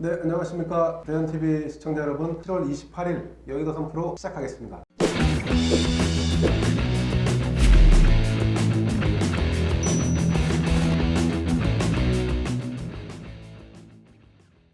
네, 안녕하십니까. 대전TV 시청자 여러분, 7월 28일 여의도 3프로 시작하겠습니다.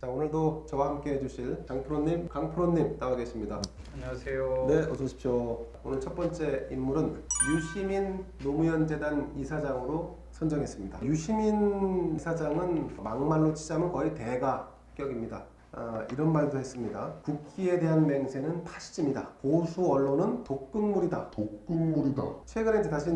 자, 오늘도 저와 함께 해주실 장프로님, 강프로님 나와 계십니다. 안녕하세요. 네, 어서 오십시오. 오늘 첫 번째 인물은 유시민 노무현재단 이사장으로 선정했습니다. 유시민 이사장은 막말로 치자면 거의 대가격입니다. 이런 말도 했습니다. 국기에 대한 맹세는 파시즘이다. 보수 언론은 독극물이다. 최근에 다시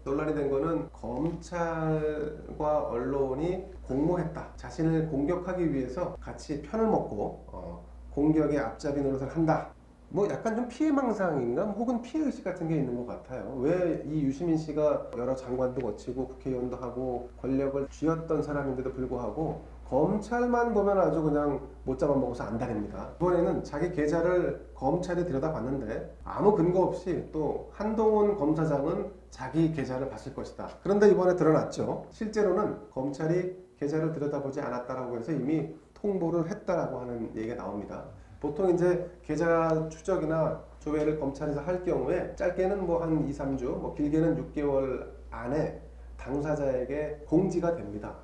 논란이 된 거는 검찰과 언론이 공모했다. 자신을 공격하기 위해서 같이 편을 먹고 공격의 앞잡이 노릇을 한다. 뭐 약간 좀 피해망상인가 혹은 피해의식 같은 게 있는 것 같아요. 왜 이 유시민 씨가 여러 장관도 거치고 국회의원도 하고 권력을 쥐었던 사람인데도 불구하고 검찰만 보면 아주 그냥 못 잡아먹어서 안달입니다. 이번에는 자기 계좌를 검찰이 들여다봤는데 아무 근거 없이 또 한동훈 검사장은 자기 계좌를 봤을 것이다. 그런데 이번에 드러났죠. 실제로는 검찰이 계좌를 들여다보지 않았다라고 해서 이미 통보를 했다라고 하는 얘기가 나옵니다. 보통 이제 계좌 추적이나 조회를 검찰에서 할 경우에 짧게는 뭐 한 2, 3주, 뭐 길게는 6개월 안에 당사자에게 공지가 됩니다.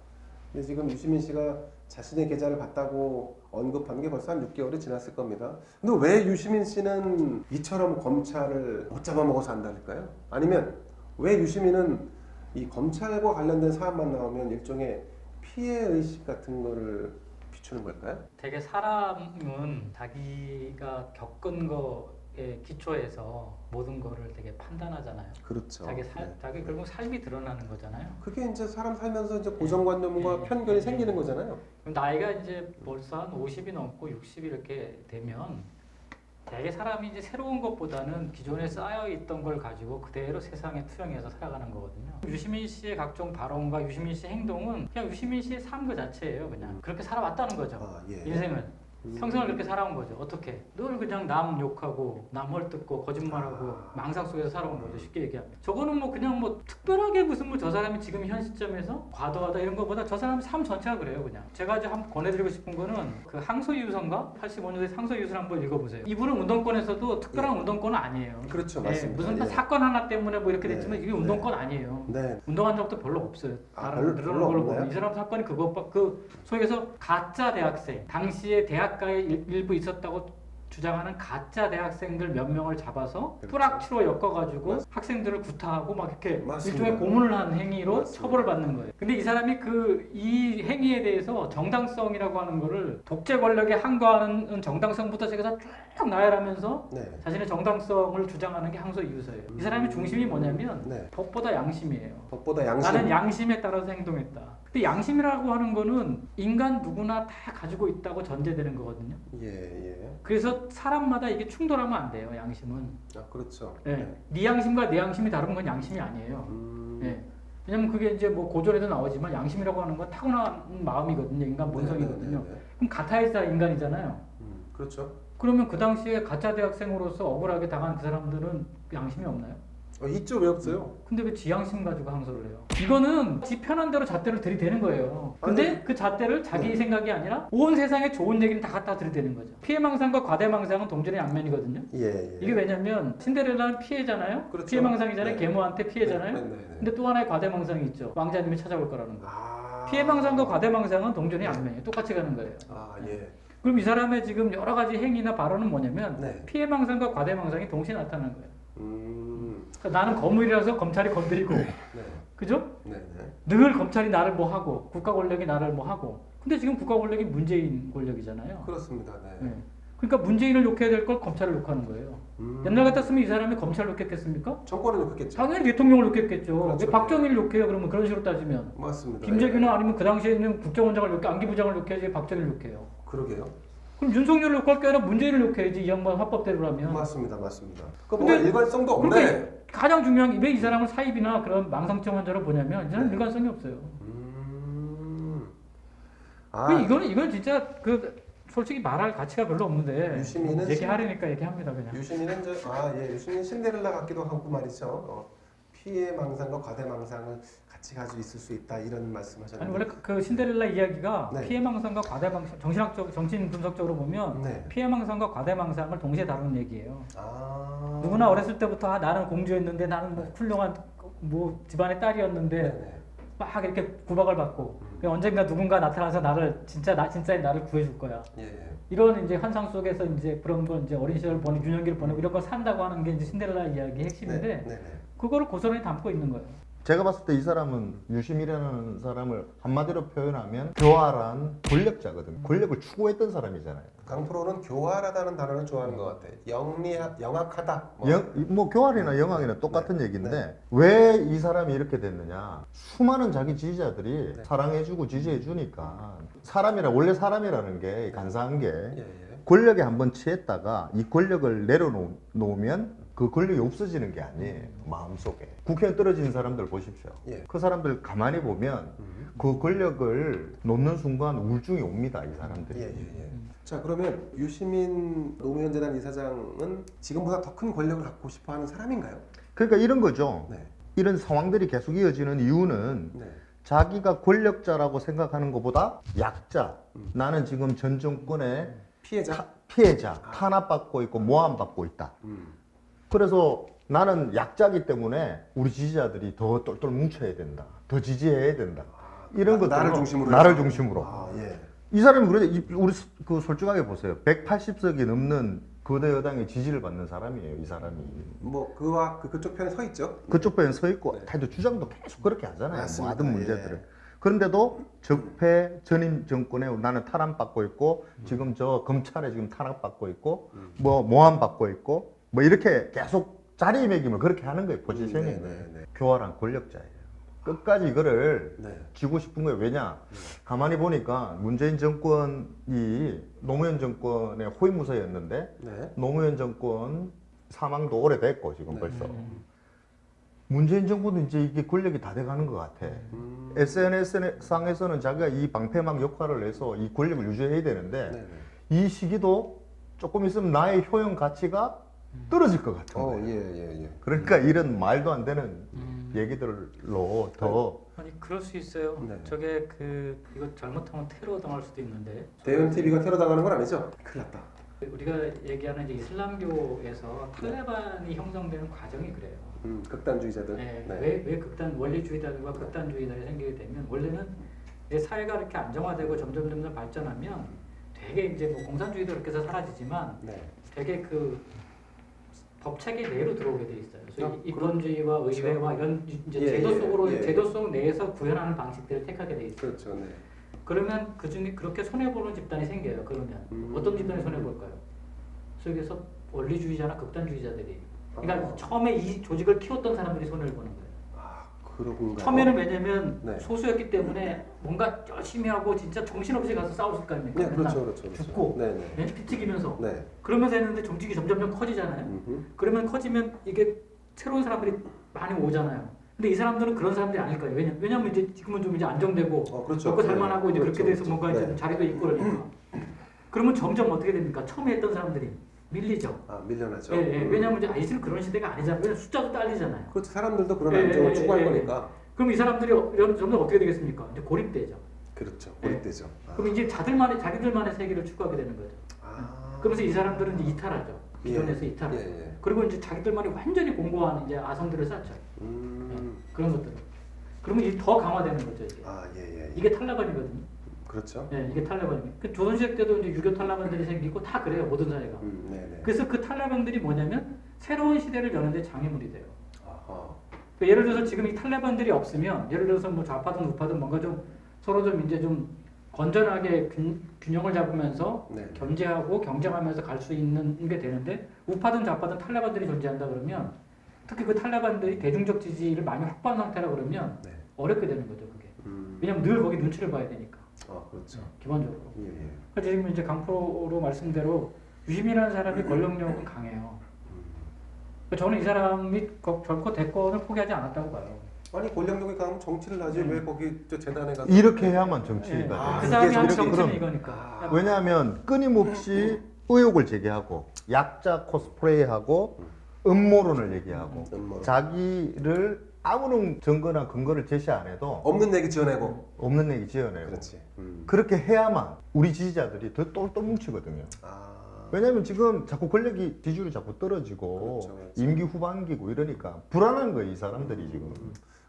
근데 지금 유시민 씨가 자신의 계좌를 봤다고 언급한 게 벌써 한 6개월이 지났을 겁니다. 근데 왜 유시민 씨는 이처럼 검찰을 못 잡아먹어서 안달일까요? 아니면 왜 유시민은 이 검찰과 관련된 사안만 나오면 일종의 피해의식 같은 거를 비추는 걸까요? 되게 사람은 자기가 겪은 거에 기초해서 모든 거를 되게 판단하잖아요. 그렇죠. 자기 결국 삶이 드러나는 거잖아요. 그게 이제 사람 살면서 이제 고정관념과 편견이 생기는 거잖아요. 그럼 나이가 이제 벌써 한 50이 넘고 60이 이렇게 되면 되게 사람이 이제 새로운 것보다는 기존에 쌓여 있던 걸 가지고 그대로 세상에 투영해서 살아가는 거거든요. 유시민 씨의 각종 발언과 유시민 씨의 행동은 그냥 유시민 씨의 삶 그 자체예요. 그냥 그렇게 살아왔다는 거죠. 예. 인생은. 평생을 그렇게 살아온 거죠. 어떻게? 늘 그냥 남 욕하고 남 헐뜯고 거짓말하고 망상 속에서 살아온 거죠. 쉽게 얘기하면. 저거는 뭐 그냥 뭐 특별하게 무슨 뭐 저 사람이 지금 현 시점에서 과도하다 이런 것보다 저 사람 삶 전체가 그래요. 그냥. 제가 이제 한번 권해드리고 싶은 거는 그 항소이유서인가? 85년도에 항소이유서를 한번 읽어보세요. 이분은 운동권에서도 특별한 운동권은 아니에요. 그렇죠. 맞습니다. 무슨 사건 하나 때문에 뭐 이렇게 됐지만 이게 운동권 아니에요. 네. 운동한 적도 별로 없어요. 별로 없나요? 이 사람 사건이 소위 해서 가짜 대학생, 당시에 대학가에 일부 있었다고 주장하는 가짜 대학생들 몇 명을 잡아서 그렇죠. 뿌락치로 엮어가지고 학생들을 구타하고 막 이렇게 맞습니다. 일종의 고문을 한 행위로 맞습니다. 처벌을 받는 거예요. 근데 이 사람이 이 행위에 대해서 정당성이라고 하는 거를 독재 권력에 항거하는 정당성부터 시작해서 쭉 나열하면서 네. 자신의 정당성을 주장하는 게 항소이유서예요. 이 사람의 중심이 뭐냐면 네. 법보다 양심이에요. 법보다 양심. 나는 양심에 따라서 행동했다. 근데 양심이라고 하는 거는 인간 누구나 다 가지고 있다고 전제되는 거거든요. 예. 그래서 사람마다 이게 충돌하면 안 돼요. 양심은. 그렇죠. 네 양심과 내 양심이 다른 건 양심이 아니에요. 네. 왜냐면 그게 이제 뭐 고전에도 나오지만 양심이라고 하는 건 타고난 마음이거든요. 인간 본성이거든요. 그럼 같아야 인간이잖아요. 그렇죠. 그러면 그 당시에 가짜 대학생으로서 억울하게 당한 그 사람들은 양심이 없나요? 있죠. 왜 없어요? 근데 왜 지양심 가지고 항소를 해요? 이거는 지 편한 대로 잣대를 들이대는 거예요. 근데 그 잣대를 자기 생각이 아니라 온 세상에 좋은 얘기는 다 갖다 들이대는 거죠. 피해망상과 과대망상은 동전의 양면이거든요. 예. 이게 왜냐면 신데렐라는 피해잖아요. 그렇죠. 피해망상이잖아요. 네. 계모한테 피해잖아요. 네. 근데 또 하나의 과대망상이 있죠. 왕자님이 찾아올 거라는 거. 아. 피해망상과 과대망상은 동전의 양면이에요. 똑같이 가는 거예요. 예. 그럼 이 사람의 지금 여러 가지 행위나 발언은 뭐냐면 네. 피해망상과 과대망상이 동시에 나타나는 거예요. 그러니까 나는 거물이라서 검찰이 건드리고 네. 그죠? 네. 늘 검찰이 나를 뭐 하고 국가 권력이 나를 뭐 하고 근데 지금 국가 권력이 문재인 권력이잖아요. 그렇습니다. 네. 그러니까 문재인을 욕해야 될 걸 검찰을 욕하는 거예요. 옛날 같았으면 이 사람이 검찰을 욕했겠습니까? 정권을 욕했겠죠. 당연히 대통령을 욕했겠죠. 그렇죠. 왜 박정희를 욕해요? 그러면 그런 식으로 따지면 맞습니다. 김재규나 아니면 그 당시에 있는 국정원장을 욕해 안기부장을 욕해야지 박정희를 욕해요. 그러게요. 그럼 윤석열을 욕할 게 아니라 문재인을 욕해야지 이 양반 합법대로라면. 맞습니다. 그 뭔가 일관성도 없네. 그러니까 가장 중요한 게 왜 이 사람을 사입이나 그런 망상증 환자로 보냐면 이 사람 일관성이 없어요. 이건 진짜 솔직히 말할 가치가 별로 없는데 유시민은 얘기하려니까 얘기합니다 그냥. 유시민은 유시민 신데렐라 같기도 하고 말이죠. 피해 망상과 과대 망상을 같이 가지고 있을 수 있다 이런 말씀하셨는데. 아니 원래 그 신데렐라 이야기가 네. 피해망상과 과대망상, 정신 분석적으로 보면 네. 피해망상과 과대망상을 동시에 다루는 얘기예요. 아. 누구나 어렸을 때부터 아, 나는 공주였는데 나는 뭐 훌륭한 뭐 집안의 딸이었는데 네네. 막 이렇게 구박을 받고 언젠가 누군가 나타나서 나를 진짜인 나를 구해줄 거야. 예. 이런 이제 환상 속에서 이제 그런 걸 이제 어린 시절 보내고 유년기를 보내고 이런 걸 산다고 하는 게 이제 신데렐라 이야기의 핵심인데 네네. 그거를 고스란히 담고 있는 거예요. 제가 봤을 때 이 사람은 유시민이라는 사람을 한마디로 표현하면 교활한 권력자거든. 권력을 추구했던 사람이잖아요. 강프로는 교활하다는 단어를 좋아하는 것 같아. 영악하다. 뭐 교활이나 영악이나 똑같은 얘기인데 왜 이 사람이 이렇게 됐느냐? 수많은 자기 지지자들이 사랑해주고 지지해주니까 원래 사람이라는 게 간사한 게 예. 권력에 한번 취했다가 이 권력을 내려놓으면 그 권력이 없어지는 게 아니에요. 마음속에. 국회의원 떨어지는 사람들 보십시오. 예. 그 사람들 가만히 보면 그 권력을 놓는 순간 우울증이 옵니다. 이 사람들이. 예. 자 그러면 유시민 노무현 재단 이사장은 지금보다 더 큰 권력을 갖고 싶어하는 사람인가요? 그러니까 이런 거죠. 네. 이런 상황들이 계속 이어지는 이유는 네. 자기가 권력자라고 생각하는 것보다 약자. 나는 지금 전 정권의 피해자, 탄압받고 있고 모함받고 있다. 그래서 나는 약자기 때문에 우리 지지자들이 더 똘똘 뭉쳐야 된다. 더 지지해야 된다. 이런 것들 나를 중심으로. 나를 중심으로. 아 예. 이 사람이 우리 그 솔직하게 보세요. 180석이 넘는 거대 여당의 지지를 받는 사람이에요. 이 사람이. 뭐 그쪽 편에 서 있죠. 그쪽 편에 서 있고 네. 다들 주장도 계속 그렇게 하잖아요. 맞습니다. 모든 문제들을. 예. 그런데도 적폐 전임 정권에 나는 탄압받고 있고 지금 저 검찰에 지금 탄압받고 있고 뭐 모함받고 있고 뭐 이렇게 계속 자리매김을 그렇게 하는 거예요. 포지션이. 네. 교활한 권력자예요. 끝까지 이거를 네. 쥐고 싶은 거예요. 왜냐? 가만히 보니까 문재인 정권이 노무현 정권의 호위무사였는데 네. 노무현 정권 사망도 오래됐고 지금 네. 벌써 문재인 정부도 이제 이게 권력이 다 돼가는 것 같아. SNS 상에서는 자기가 이 방패막 역할을 해서 이 권력을 유지해야 되는데 네. 이 시기도 조금 있으면 나의 효용 가치가 떨어질 것 같은 거예요. 예. 그러니까 이런 말도 안 되는 얘기들로 더 아니 그럴 수 있어요. 네. 저게 이거 잘못하면 테러 당할 수도 있는데 대현 TV가 테러 당하는 건 아니죠? 큰일 났다. 우리가 얘기하는 이제 이슬람교에서 탈레반이 형성되는 과정이 그래요. 극단주의자들. 네. 네. 왜 극단원리주의자들과 극단주의자들이 생기게 되면 원래는 이제 사회가 이렇게 안정화되고 점점 발전하면 되게 이제 뭐 공산주의도 그렇게 해서 사라지지만 네. 되게 그 법체계 내로 들어오게 돼 있어요. 그래서 아, 입건주의와 그렇죠. 의회와 이런 이제 예, 제도 속으로 예. 제도 속 내에서 구현하는 방식들을 택하게 돼 있어요. 그렇죠. 네. 그러면 그 중에 그렇게 손해 보는 집단이 생겨요. 그러면 어떤 집단이 손해 볼까요? 속에서 원리주의자나 극단주의자들이. 그러니까 처음에 이 조직을 키웠던 사람들이 손해를 보는 거예요. 아 그러군가요? 처음에는 왜냐면 네. 소수였기 때문에 뭔가 열심히 하고 진짜 정신없이 가서 싸웠을 거 아닙니까? 네, 맨날 그렇죠. 죽고 네네. 네? 피 튀기면서 네. 그러면서 했는데 조직이 점점 커지잖아요. 그러면 커지면 이게 새로운 사람들이 많이 오잖아요. 근데 이 사람들은 그런 사람들이 아닐 거예요. 왜냐면 이제 지금은 좀 이제 안정되고 그렇죠. 먹고 살만하고 이제 그렇죠, 그렇게 돼서 그렇죠. 뭔가 이제 네. 자리도 있고 그러니까. 그러면 점점 어떻게 됩니까? 처음에 했던 사람들이 밀리죠. 아 밀려나죠. 예. 왜냐면 이제 이제는 그런 시대가 아니잖아요. 왜냐면 숫자도 딸리잖아요. 그렇죠. 사람들도 그런 예, 안정을 예, 추구할 예, 예. 거니까. 그럼 이 사람들이 점점 어떻게 되겠습니까? 이제 고립되죠. 그렇죠. 고립되죠. 그럼 이제 자기들만의 세계를 추구하게 되는 거죠. 그러면서 이 사람들은 이제 이탈하죠. 기존에서 이탈하죠. 예. 그리고 이제 자기들만이 완전히 공고한 이제 아성들을 쌓죠. 그런 것들을. 그러면 이제 더 강화되는 거죠. 이제. 예. 이게 탈레반이거든요. 그렇죠. 예, 이게 탈레반이에요. 그 조선시대 때도 이제 유교 탈레반들이 생기고 다 그래요. 모든 사회가. 네네. 그래서 그 탈레반들이 뭐냐면 새로운 시대를 여는데 장애물이 돼요. 아하. 그러니까 예를 들어서 지금 이 탈레반들이 없으면 예를 들어서 뭐 좌파든 우파든 뭔가 좀 서로 좀 이제 좀 건전하게 균형을 잡으면서 네. 견제하고 경쟁하면서 갈 수 있는 게 되는데 우파든 좌파든 탈레반들이 존재한다 그러면 특히 그 탈레반들이 대중적 지지를 많이 확보한 상태라 그러면 네. 어렵게 되는 거죠 그게. 왜냐면 늘 거기 눈치를 봐야 되니까. 그렇죠. 기본적으로. 예. 그래서 지금 이제 강프로 말씀대로 유시민이라는 사람이 권력력은 강해요. 저는 이 사람이 결코 대권을 포기하지 않았다고 봐요. 아니 권력력이 강하면 정치를 하지 왜 거기 저 재단에 가서 이렇게 해야만 정치가 예. 돼요. 그 사람이 한 이게 정치는 그럼- 이거니까. 왜냐하면 끊임없이 의혹을 제기하고 약자 코스프레이하고 음모론을 얘기하고 음모론. 자기를 아무런 증거나 근거를 제시 안 해도 없는 얘기 지어내고. 없는 얘기 지어내고 그렇지. 그렇게 해야만 우리 지지자들이 더 똘똘 뭉치거든요. 아. 왜냐면 지금 자꾸 권력이 지지율이 자꾸 떨어지고 그렇죠, 그렇죠. 임기 후반기고 이러니까 불안한 거예요, 이 사람들이 지금.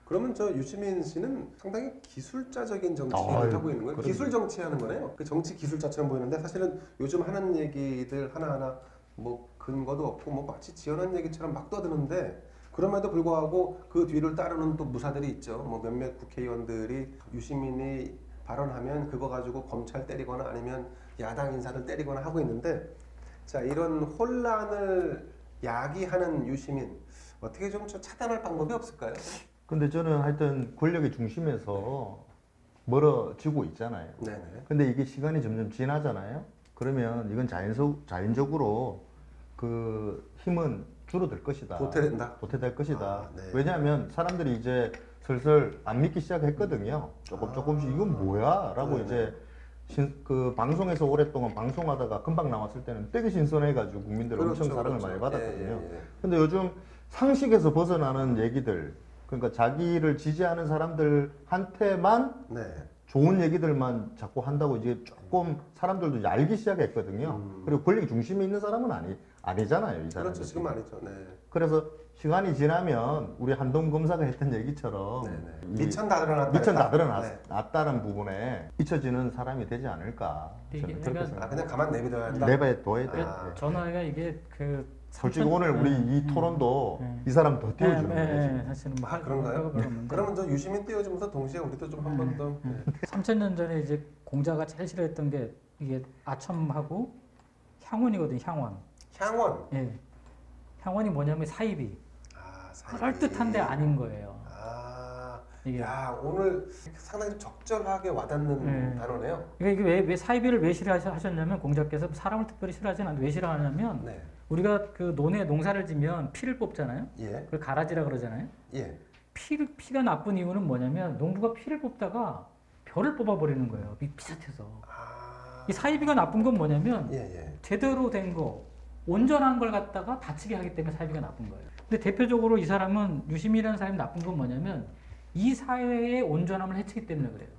그러면 저 유시민 씨는 상당히 기술자적인 정치를 아유, 하고 있는 거예요. 그럼요. 기술 정치하는 거네요. 그 정치 기술자처럼 보이는데 사실은 요즘 하는 얘기들 하나하나 뭐 근거도 없고 뭐 마치 지어낸 얘기처럼 막 떠드는데 그럼에도 불구하고 그 뒤를 따르는 또 무사들이 있죠. 뭐 몇몇 국회의원들이 유시민이 발언하면 그거 가지고 검찰 때리거나 아니면 야당 인사들 때리거나 하고 있는데 자 이런 혼란을 야기하는 유시민 어떻게 좀 차단할 방법이 없을까요? 근데 저는 하여튼 권력의 중심에서 멀어지고 있잖아요. 네네. 근데 이게 시간이 점점 지나잖아요. 그러면 이건 자연적으로 그 힘은 줄어들 것이다. 도태된다. 도태될 것이다. 아, 네. 왜냐하면 사람들이 이제 슬슬 안 믿기 시작했거든요. 조금씩 이건 뭐야?라고 네네. 이제 그 방송에서 오랫동안 방송하다가 금방 나왔을 때는 되게 신선해가지고 국민들 엄청 사랑을 많이 받았거든요. 예. 근데 요즘 상식에서 벗어나는 얘기들, 그러니까 자기를 지지하는 사람들한테만 네. 좋은 얘기들만 자꾸 한다고 이제 조금 사람들도 이제 알기 시작했거든요. 그리고 권력 중심에 있는 사람은 아니잖아요, 이 사람들. 그렇죠. 지금 아니죠. 네. 그래서 시간이 지나면 우리 한동 검사가 했던 얘기처럼 네네. 이 미천 다 드러났다. 미천 다 네. 드러났다는 부분에 잊혀지는 사람이 되지 않을까. 이게 저는 그렇게 그러니까 생각합니다. 아 그냥 가만 내비둬야 한다. 내버려둬야 돼. 아. 전화가 이게 그 솔직히 삼천- 오늘 우리 네. 이 토론도 네. 이 사람 더 띄워주는 거지. 사실은 뭐 아 그런가요? 그런데 그러면 저 유시민 띄워주면서 동시에 우리도 좀 한 번 더. 네. 3000년 전에 이제 공자가 제일 싫어했던 게 이게 아첨하고 향원이거든, 향원. 향원. 예. 향원이 뭐냐면 사입이 아 사이. 그럴듯한데 아닌 거예요. 아. 이게 야 오늘 상당히 좀 적절하게 와닿는 네. 단어네요. 이게 왜 사이비를 왜 싫어하셨냐면 공자께서 사람을 특별히 싫어하진 않는데 왜 싫어하냐면 네. 우리가 그 논에 농사를 지면 피를 뽑잖아요. 예. 그걸 가라지라 그러잖아요. 예. 피가 나쁜 이유는 뭐냐면 농부가 피를 뽑다가 벼를 뽑아버리는 거예요. 피sat해서. 아. 이 사이비가 나쁜 건 뭐냐면 예예. 제대로 된 거, 온전한 걸 갖다가 다치게 하기 때문에 사이비가 나쁜 거예요. 근데 대표적으로 이 사람은 유시민이라는 사람이 나쁜 건 뭐냐면 이 사회의 온전함을 해치기 때문에 그래요.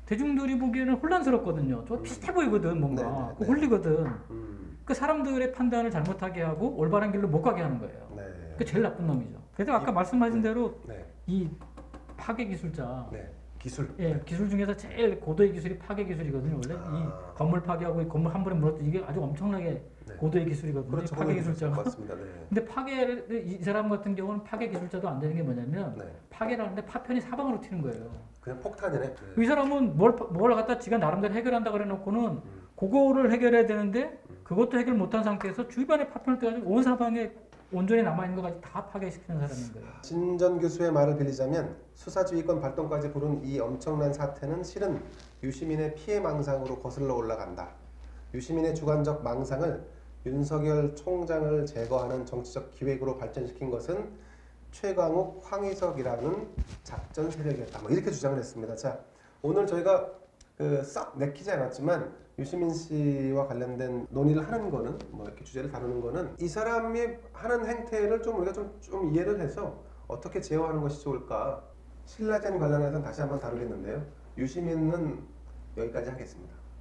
대중들이 보기에는 혼란스럽거든요. 좀 비슷해 보이거든 뭔가. 네, 그 네. 홀리거든. 음. 그 사람들의 판단을 잘못하게 하고 올바른 길로 못 가게 하는 거예요. 네. 그 제일 나쁜 놈이죠. 그래서 아까 말씀하신 대로 네. 이 파괴 기술자, 네. 기술. 예, 기술 중에서 제일 고도의 기술이 파괴 기술이거든요. 원래 아. 이 건물 파괴하고 이 건물 한 번에 무너뜨 이게 아주 엄청나게 네. 고도의 기술이거든요. 그렇죠. 파괴 기술자가. 맞습니다. 네. 근데 파괴를 이 사람 같은 경우는 파괴 기술자도 안 되는 게 뭐냐면 네. 파괴를 하는데 파편이 사방으로 튀는 거예요. 그냥 폭탄이네. 네. 이 사람은 뭘 갖다 지가 나름대로 해결한다 그래놓고는 그거를 해결해야 되는데 그것도 해결 못한 상태에서 주변에 파편을 떼가지고 온 사방에 온전히 남아있는 것까지 다 파괴시키는 사람인 거예요. 신전 교수의 말을 빌리자면 수사지휘권 발동까지 부른 이 엄청난 사태는 실은 유시민의 피해 망상으로 거슬러 올라간다. 유시민의 주관적 망상을 윤석열 총장을 제거하는 정치적 기획으로 발전시킨 것은 최광욱, 황희석이라는 작전 세력이었다. 뭐 이렇게 주장을 했습니다. 자, 오늘 저희가 싹 내키지 않았지만 유시민 씨와 관련된 논의를 하는 거는 뭐 이렇게 주제를 다루는 거는 이 사람이 하는 행태를 좀 우리가 좀 이해를 해서 어떻게 제어하는 것이 좋을까 신라젠 관련해서는 다시 한번 다루겠는데요. 유시민은 여기까지 하겠습니다.